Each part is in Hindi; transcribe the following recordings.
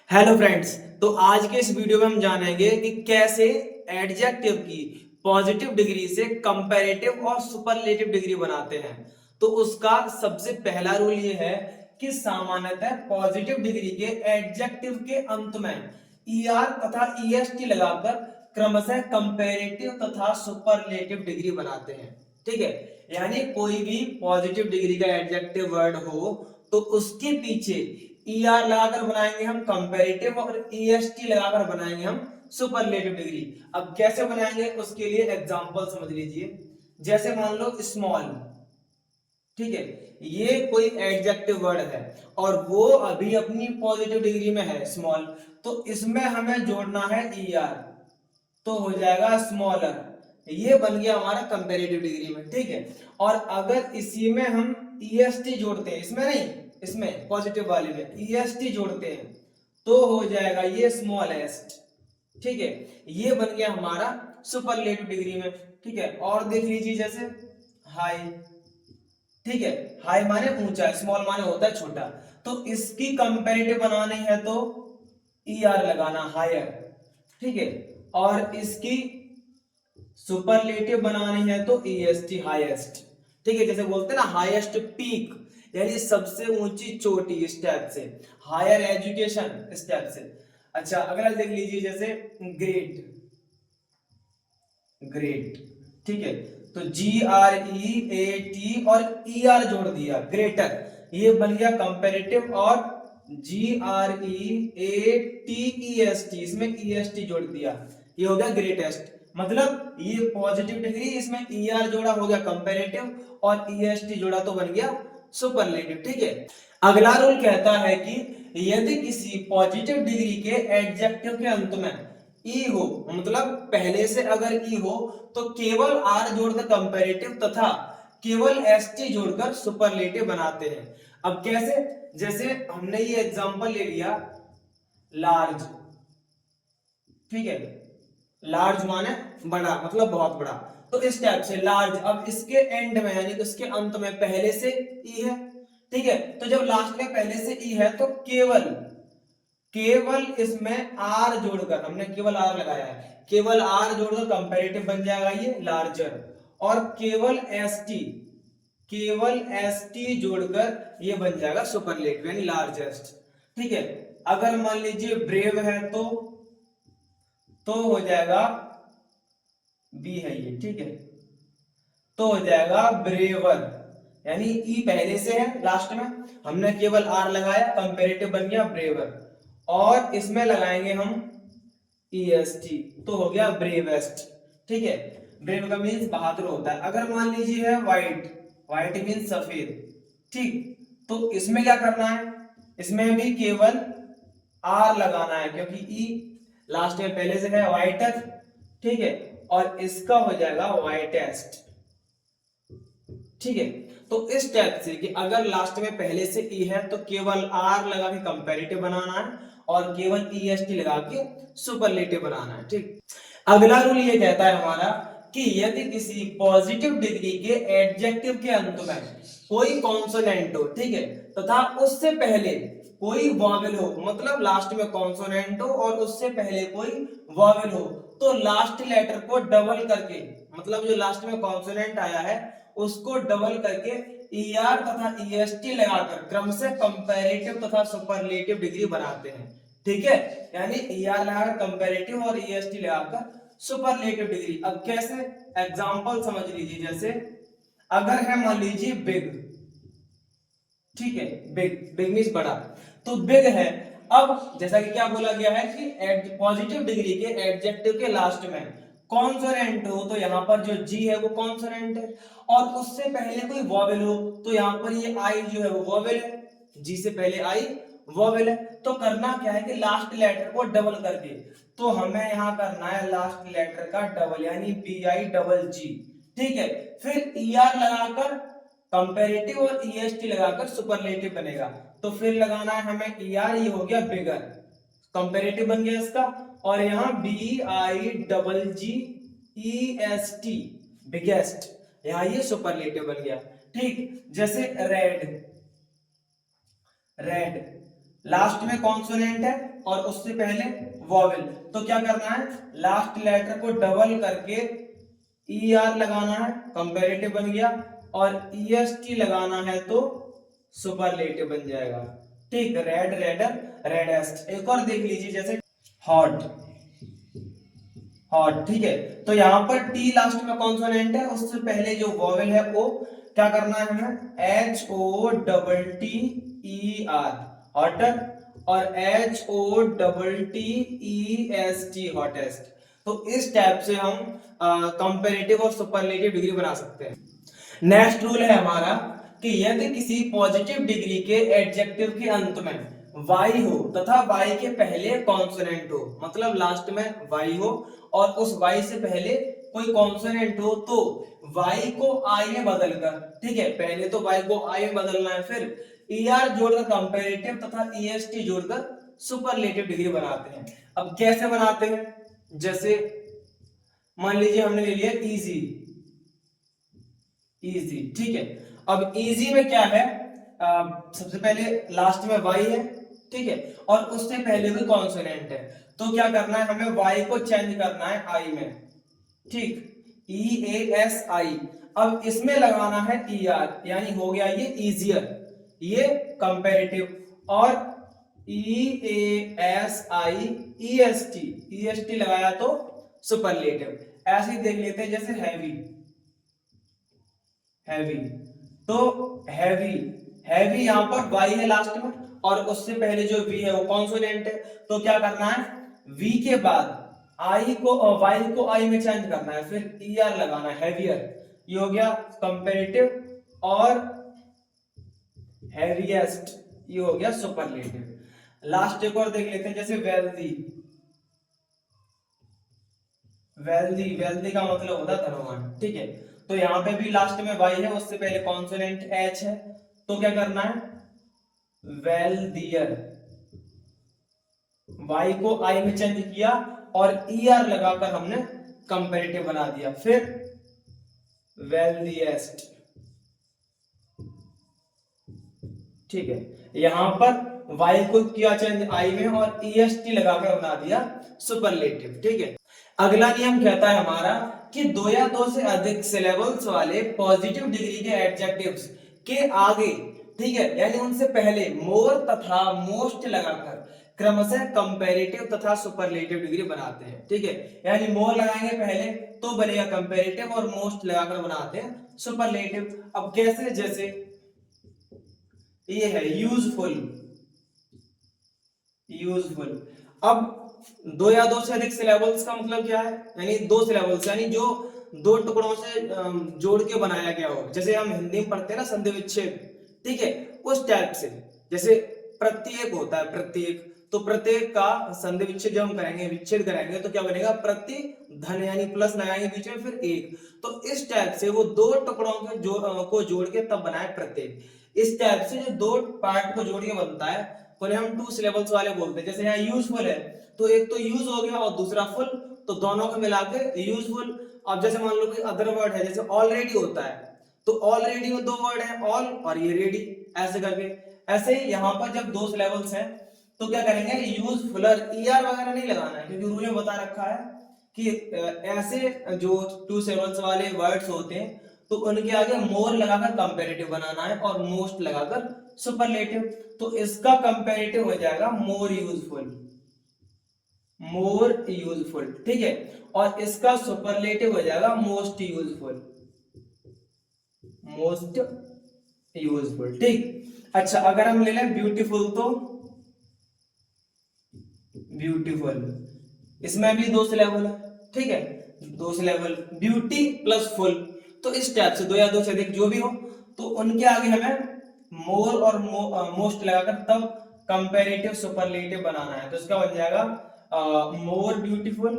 Hello friends. तो आज के इस वीडियो में हम जानेंगे कि कैसे एडजेक्टिव की पॉजिटिव डिग्री से कंपैरेटिव और सुपरलेटिव डिग्री बनाते हैं। तो उसका सबसे पहला रूल ये है कि सामान्यतः पॉजिटिव डिग्री के एडजेक्टिव के अंत में ईआर तथा ईएसटी लगाकर क्रमशः कंपैरेटिव तथा सुपरलेटिव डिग्री बनाते हैं। ठीक है, यानी कोई भी पॉजिटिव डिग्री का एडजेक्टिव वर्ड हो तो उसके पीछे ईआर लगाकर बनाएंगे हम कंपैरेटिव और ईएसटी लगाकर बनाएंगे हम सुपरलेटिव डिग्री। अब कैसे बनाएंगे उसके लिए एग्जांपल समझ लीजिए। जैसे मान लो स्मॉल, ठीक है, ये कोई एडजेक्टिव वर्ड है और वो अभी अपनी पॉजिटिव डिग्री में है स्मॉल, तो इसमें हमें जोड़ना है ईआर, तो हो जाएगा स्मॉलर। ये बन गया हमारा कंपैरेटिव डिग्री में। ठीक है, और अगर इसी में हम ईएसटी जोड़ते हैं, इसमें नहीं, इसमें पॉजिटिव वाले में ईएसटी जोड़ते हैं तो हो जाएगा ये स्मॉलेस्ट। ठीक है, ये बन गया हमारा सुपरलेटिव डिग्री में। ठीक है, और देख लीजिए जैसे हाई। ठीक है, हाई माने ऊंचा, स्मॉल माने होता है छोटा, तो इसकी कंपैरेटिव बनानी है तो ईआर लगाना, हायर। ठीक है, और इसकी सुपरलेटिव बनानी है तो ईएसटी, हाईएस्ट। ठीक है, जैसे बोलते हैं ना हाईएस्ट पीक, यानी सबसे ऊंची चोटी स्टेप से, हायर एजुकेशन स्टेप से। अच्छा, अगला देख लीजिए जैसे ग्रेट, ग्रेट। ठीक है, तो GREAT और ER जोड़ दिया, ग्रेटर, ये बन गया कंपैरेटिव, और GREATEST इसमें EST जोड़ दिया, ये हो गया ग्रेटेस्ट। मतलब ये पॉजिटिव डिग्री, इसमें ER जोड़ा हो गया कंपैरेटिव और EST जोड़ा तो बन गया सुपरलेटिव। ठीक है, अगला रूल कहता है कि यदि किसी पॉजिटिव डिग्री के एडजेक्टिव के अंत में ई हो, मतलब पहले से अगर ई हो तो केवल आर जोड़कर कंपैरेटिव तथा केवल एसटी जोड़कर सुपरलेटिव बनाते हैं। अब कैसे? जैसे हमने ये एग्जांपल ले लिया लार्ज। ठीक है, लार्ज माने बड़ा, मतलब बहुत बड़ा, तो इस टाइप से लार्ज। अब इसके एंड में यानी इसके अंत में पहले से ई है। ठीक है, तो जब लास्ट में पहले से ई है तो केवल केवल इसमें आर जोड़कर, हमने केवल आर लगाया है, केवल आर जोड़कर कंपैरेटिव बन जाएगा ये लार्जर, और केवल एसटी, केवल एसटी जोड़कर ये बन जाएगा सुपरलेटिव यानी लार्जेस्ट। ठीक है, अगर मान लीजिए ब्रेव है तो हो जाएगा बी है ये। ठीक है, तो हो जाएगा ब्रेवर, यानी ई पहले से है लास्ट में, हमने केवल आर लगाया, कंपैरेटिव बन गया ब्रेवर, और इसमें लगाएंगे हम ईएसटी तो हो गया ब्रेवेस्ट। ठीक है, ब्रेव का मीन्स बहादुर होता है। अगर मान लीजिए है व्हाइट, व्हाइट मीन्स सफेद। ठीक, तो इसमें क्या करना है, इसमें भी केवल आर लगाना है क्योंकि ई लास्ट में पहले से है, व्हाइटर। ठीक है, और इसका हो जाएगा व्हाइटेस्ट। ठीक है, तो इस टाइप से कि अगर लास्ट में पहले से ई है तो केवल आर लगा के कंपैरेटिव बनाना है और केवल ईएसटी लगा के सुपरलेटिव बनाना है। ठीक, अगला रूल ये कहता है हमारा कि यदि किसी पॉजिटिव डिग्री के एडजेक्टिव के अंत में कोई कॉन्सोनेंट हो, ठीक है, तथा उससे पहले कोई वॉवेल हो, मतलब लास्ट में कॉन्सोनेंट हो और उससे पहले कोई वॉवेल हो, तो लास्ट लेटर को डबल करके, मतलब जो लास्ट में कॉन्सोनेंट आया है उसको डबल करके ईआर तथा ईएसटी लगाकर क्रमशः कंपैरेटिव तथा सुपरलेटिव डिग्री बनाते हैं। ठीक है, यानी ईआर लगाकर कंपैरेटिव और ईएसटी लगाकर सुपरलेटिव डिग्री। अब कैसे? एग्जांपल समझ लीजिए। जैसे अगर है मान लीजिए बिग, ठीक है, बिग, बिग मींस बड़ा, तो बिग है। अब जैसा कि क्या बोला गया है कि पॉजिटिव डिग्री के एडजेक्टिव के लास्ट में कॉन्सोनेंट हो तो यहाँ पर जो जी है वो कॉन्सोनेंट है, और उससे पहले कोई वॉवेल हो तो यहाँ पर ये आई जो है वो वॉवेल है, जी से पहले आई वॉवेल है। तो करना क्या है कि लास्ट लेटर को डबल करके, तो हमें यहाँ करना है लास्ट लेटर का डबल यानी बी आई डबल जी। ठीक है, फिर ईआर लगाकर कंपैरेटिव और ईएसटी लगाकर सुपरलेटिव बनेगा। तो फिर लगाना है हमें ईआर, ये हो गया बिगर, कंपैरेटिव बन गया इसका, और यहां B I double G E S T biggest, यहां ये सुपरलेटिव बन गया। ठीक, जैसे रेड, रेड, लास्ट में कॉन्सोनेंट है और उससे पहले वॉवेल, तो क्या करना है, लास्ट लेटर को डबल करके ई आर लगाना है, कंपैरेटिव बन गया, और ई एस टी लगाना है तो सुपरलेटिव बन जाएगा। ठीक, रेड रेडर रेडेस्ट। एक और देख लीजिए, जैसे हॉट हॉट, ठीक है। तो यहाँ पर टी लास्ट में कॉन्सोनेंट है, उससे पहले जो वॉवेल है वो क्या करना है हमें, H O double T E R hotter, और H O double T E S T hottest. तो इस टाइप से हम कंपैरेटिव और सुपरलेटिव डिग्री बना सकते हैं। नेक्स्ट रूल है हमारा कि यदि किसी पॉजिटिव डिग्री के एडजेक्टिव के अंत में वाई हो तथा वाई के पहले कॉन्सोनेंट हो, मतलब लास्ट में वाई हो और उस वाई से पहले कोई कॉन्सोनेंट हो, तो वाई को आई में बदलकर, ठीक है, पहले तो वाई को आई में बदलना है, फिर ई आर जोड़कर कंपैरेटिव तथा ई एस टी जोड़कर सुपरलेटिव डिग्री बनाते हैं। अब कैसे बनाते हैं, जैसे मान लीजिए हमने ले लिया इजी, इजी, ठीक है। अब इजी में क्या है, सबसे पहले लास्ट में वाई है, ठीक है, और उससे पहले भी कॉन्सोनेंट है, तो क्या करना है, हमें वाई को चेंज करना है आई में, ठीक, ई ए एस आई। अब इसमें लगाना है ई आर, यानी हो गया ये इजियर, ये कंपैरेटिव, और E A S I E S T, E S T लगाया तो सुपरलेटिव। ऐसे ही देख लेते हैं, जैसे हैवी, हैवी, तो हैवी, हैवी यहां पर वाई है लास्ट में और उससे पहले जो वी है वो कॉन्सोनेंट है, तो क्या करना है, वी के बाद आई को वाई को आई में चेंज करना है, फिर ई आर लगाना है, हैवियर, ये हो गया कंपैरेटिव, और हैवीएस्ट ये हो गया सुपरलेटिव। लास्ट एक और देख लेते हैं, जैसे वेल्दी, वेल्दी, वेल्दी का मतलब होता है धनवान, ठीक है। तो यहाँ पे भी लास्ट में वाई है, उससे पहले कॉन्सोनेंट एच है, तो क्या करना है, वेल्दियर, वाई को आई में चेंज किया और ई आर लगाकर हमने कंपैरेटिव बना दिया, फिर वेल्दिएस्ट, ठीक है। यहां पर वाई को किया चेंज आई में और ई एस टी लगाकर बना दिया सुपरलेटिव, ठीक है। अगला नियम कहता है हमारा कि दो या दो से अधिक सिलेबल्स वाले पॉजिटिव डिग्री के एडजेक्टिव्स के आगे, ठीक है, यानी उनसे पहले मोर तथा मोस्ट लगाकर क्रमशः कंपैरेटिव तथा सुपरलेटिव डिग्री बनाते हैं, ठीक है। यानी मोर लगाएंगे पहले तो बनेगा कंपैरेटिव, और मोस्ट लगाकर बनाते हैं सुपरलेटिव। अब कैसे, जैसे ये है यूजफुल, यूजफुल। अब दो या दो से अधिक सिलेबल्स का मतलब क्या है, यानी दो सिलेबल्स, यानी जो दो टुकड़ों से जोड़ के बनाया गया हो, जैसे हम हिंदी में पढ़ते हैं ना संधि विच्छेद, ठीक है, उस टाइप से। जैसे प्रत्येक होता है, प्रत्येक, तो प्रत्येक का संधि विच्छेद जब हम करेंगे, विच्छेद करेंगे, तो क्या बनेगा, प्रति धन, यानी प्लस लगाएंगे बीच में, फिर एक, तो इस टाइप से वो दो टुकड़ों के को जोड़ के तब बनाए प्रत्येक। इस टाइप से जो दो पार्ट को जोड़ के बनता है उन्हें हम टू सिलेबल्स वाले बोलते हैं। जैसे यहाँ यूजफुल है, तो एक तो यूज हो गया और दूसरा फुल, तो दोनों को मिला के यूजफुल। अब जैसे मान लो कि अदर वर्ड है, जैसे ऑलरेडी होता है, तो ऑलरेडी में दो वर्ड है, ऑल और ये रेडी, ऐसे करके। ऐसे ही यहाँ पर जब दो सिलेबल्स हैं तो क्या करेंगे, यूजफुलर, ई आर वगैरह नहीं लगाना है, क्योंकि रूल में बता रखा है कि ऐसे जो टू सिलेबल्स वाले वर्ड्स होते हैं तो उनके आगे मोर लगाकर कंपैरेटिव बनाना है और मोस्ट लगाकर सुपरलेटिव। तो इसका कंपैरेटिव हो जाएगा मोर यूजफुल, मोर यूजफुल, ठीक है, और इसका सुपरलेटिव हो जाएगा मोस्ट यूजफुल, मोस्ट यूजफुल, ठीक। अच्छा, अगर हम ले लें ब्यूटीफुल, तो ब्यूटीफुल, इसमें भी दो सिलेबल है, ठीक है, दो सिलेबल, ब्यूटी प्लस फुल। तो इस टाइप से दो या दो से अधिक जो भी हो, तो उनके आगे हमें मोर और मोस्ट लगाकर तब कंपैरेटिव सुपरलेटिव बनाना है, तो इसका बन जाएगा मोर ब्यूटीफुल,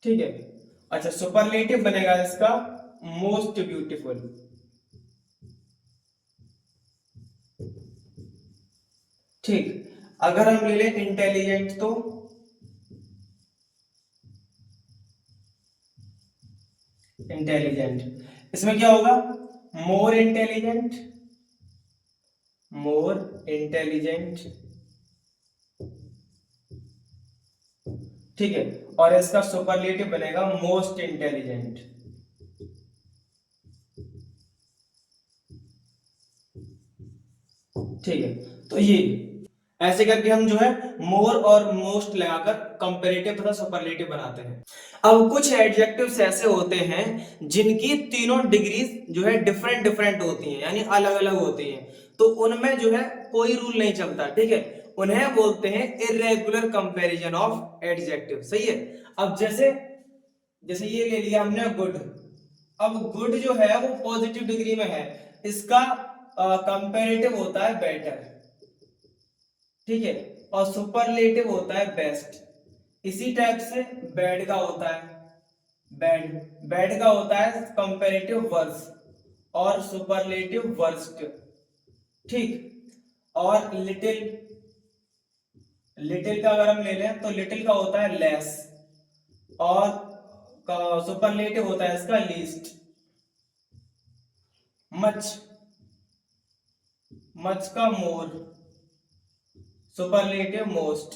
ठीक है। अच्छा, सुपरलेटिव बनेगा इसका मोस्ट ब्यूटीफुल, ठीक। अगर हम ले लें इंटेलिजेंट, तो इंटेलिजेंट, इसमें क्या होगा, मोर इंटेलिजेंट, मोर इंटेलिजेंट, ठीक है, और इसका सुपरलेटिव बनेगा मोस्ट इंटेलिजेंट। ठीक है, तो ये ऐसे करके हम जो है मोर और मोस्ट लगाकर कंपैरेटिव तथा सुपरलेटिव बनाते हैं। अब कुछ एडजेक्टिव्स ऐसे होते हैं जिनकी तीनों डिग्रीज जो है डिफरेंट डिफरेंट होती हैं, यानी अलग अलग होती हैं, तो उनमें जो है कोई रूल नहीं चलता, ठीक है, उन्हें बोलते हैं इरेगुलर कंपैरिजन ऑफ एडजेक्टिव। सही है। अब जैसे जैसे ये ले लिया हमने गुड। अब गुड जो है वो पॉजिटिव डिग्री में है, इसका कंपैरेटिव होता है बेटर, ठीक है, और सुपरलेटिव होता है बेस्ट। इसी टाइप से बैड का होता है बैड, बैड का होता है कंपैरेटिव वर्स और सुपरलेटिव वर्स्ट, ठीक। और लिटिल, लिटिल का अगर हम ले लें तो लिटिल का होता है लेस और सुपरलेटिव होता है इसका लीस्ट। मच, मच का मोर, सुपरलेटिव मोस्ट,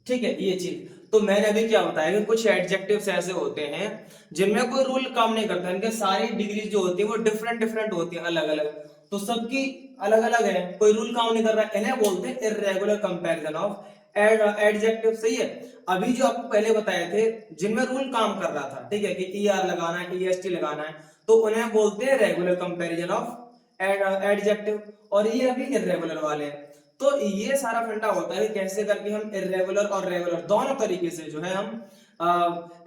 ठीक है, ये चीज। तो मैंने अभी क्या बताया कि कुछ एडजेक्टिव्स ऐसे होते हैं जिनमें कोई रूल काम नहीं करता, इनके सारी डिग्री जो होती है वो डिफरेंट डिफरेंट होती है, अलग अलग, तो सबकी अलग अलग है, कोई रूल काम नहीं कर रहा, इन्हें बोलते हैं इर्रेगुलर कंपैरिजन ऑफ एडजेक्टिव। सही है। अभी जो आपको पहले बताए थे जिनमें रूल काम कर रहा था, ठीक है, कि ईआर लगाना है, ईएसटी लगाना है, तो उन्हें बोलते हैं रेगुलर कंपैरिजन ऑफ एडजेक्टिव, और ये अभी इर्रेगुलर वाले हैं। तो ये सारा फंडा होता है कि कैसे करके हम इरेगुलर और रेगुलर दोनों तरीके से जो है हम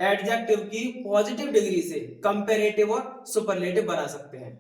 एडजेक्टिव की पॉजिटिव डिग्री से कंपैरेटिव और सुपरलेटिव बना सकते हैं।